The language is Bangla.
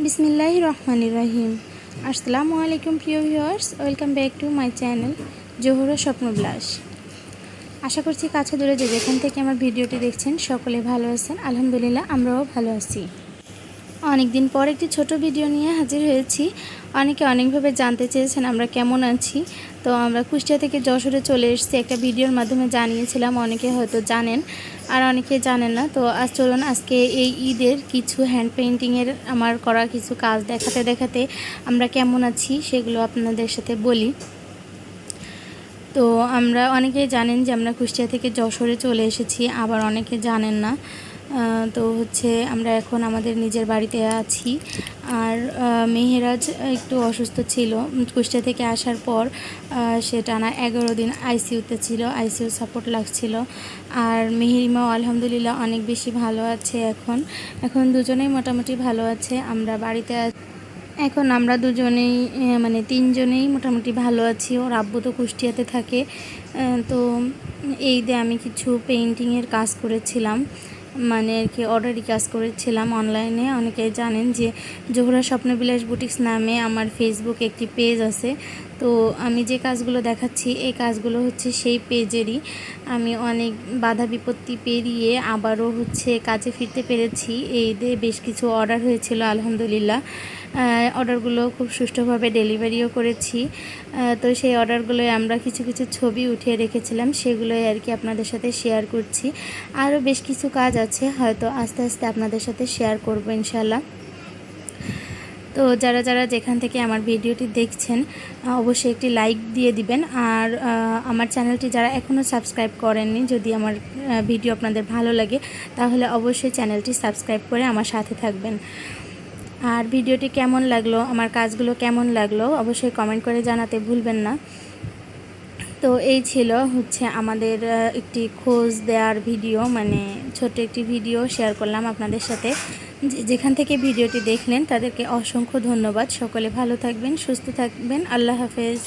বিসমিল্লাহির রহমানির রহিম। আসসালামু আলাইকুম প্রিয় viewers, welcome back to my channel Zohra Swapnobilash. আশা করছি কাছে দূরে যে যেখান থেকে আমার ভিডিওটি দেখছেন সকলে ভালো আছেন। আলহামদুলিল্লাহ আমরাও ভালো আছি। অনেক দিন পর একটি ছোট ভিডিও নিয়ে হাজির হয়েছি। অনেকে অনেকভাবে জানতে চেয়েছেন আমরা কেমন আছি। তো আমরা কুষ্টিয়া থেকে যশোরে চলে এসেছি, একটা ভিডিওর মাধ্যমে জানিয়েছিলাম। অনেকে হয়তো জানেন আর অনেকে জানেন না। তো চলুন আজকে এই ঈদের কিছু হ্যান্ড পেইন্টিংয়ের আমার করা কিছু কাজ দেখাতে দেখাতে আমরা কেমন আছি সেগুলো আপনাদের সাথে বলি। তো আমরা অনেকেই জানেন যে আমরা কুষ্টিয়া থেকে যশোরে চলে এসেছি, আবার অনেকে জানেন না। তো আমরা এখন আমাদের নিজের বাড়িতে আছি। আর মেহেরাজ একটু অসুস্থ ছিল, কুষ্টিয়া থেকে আসার পর সে টানা 11 দিন আইসিইউতে ছিল, আইসিইউ সাপোর্ট লাগছিল। আর মেহেরিমাও আলহামদুলিল্লাহ অনেক বেশি ভালো আছে। এখন দুজনেই মোটামুটি ভালো আছে। আমরা বাড়িতে এখন আমরা দুজনেই মানে তিনজনেই মোটামুটি ভালো আছি। ওর আব্বু তো কুষ্টিয়াতে থাকে। তো এই দিয়ে আমি কিছু পেইন্টিংয়ের কাজ করেছিলাম, মানে আর কি অর্ডারি কাজ করেছিলাম অনলাইনে। অনেকেই জানেন যে জোহরা স্বপ্নবিলাস বুটিক্স নামে আমার ফেসবুক একটি পেজ আছে। তো আমি যে কাজগুলো দেখাচ্ছি এই কাজগুলো সেই পেজেরই। আমি অনেক বাধা বিপত্তি পেরিয়ে আবারও কাজে ফিরতে পেরেছি। এই দিয়ে বেশ কিছু অর্ডার হয়েছিল আলহামদুলিল্লাহ। অর্ডারগুলো খুব সুষ্ঠুভাবে ডেলিভারিও করেছি। তো সেই অর্ডারগুলোয় আমরা কিছু কিছু ছবি উঠিয়ে রেখেছিলাম, সেগুলোই আর কি আপনাদের সাথে শেয়ার করছি। আরও বেশ কিছু কাজ আছে, হয়তো আস্তে আস্তে আপনাদের সাথে শেয়ার করব ইনশাল্লাহ। তো যারা যারা যেখান থেকে আমার ভিডিওটি দেখছেন অবশ্যই একটি লাইক দিয়ে দিবেন। আর আমার চ্যানেলটি যারা এখনও সাবস্ক্রাইব করেননি, যদি আমার ভিডিও আপনাদের ভালো লাগে তাহলে অবশ্যই চ্যানেলটি সাবস্ক্রাইব করে আমার সাথে থাকবেন। আর ভিডিওটি কেমন লাগলো, আমার কাজগুলো কেমন লাগলো অবশ্যই কমেন্ট করে জানাতে ভুলবেন না। তো এই ছিল আমাদের একটি খোঁজ দেওয়ার ভিডিও, মানে ছোট্ট একটি ভিডিও শেয়ার করলাম আপনাদের সাথে। যেখান থেকে ভিডিওটি দেখলেন তাদেরকে অসংখ্য ধন্যবাদ। সকলে ভালো থাকবেন, সুস্থ থাকবেন। আল্লাহ হাফেজ।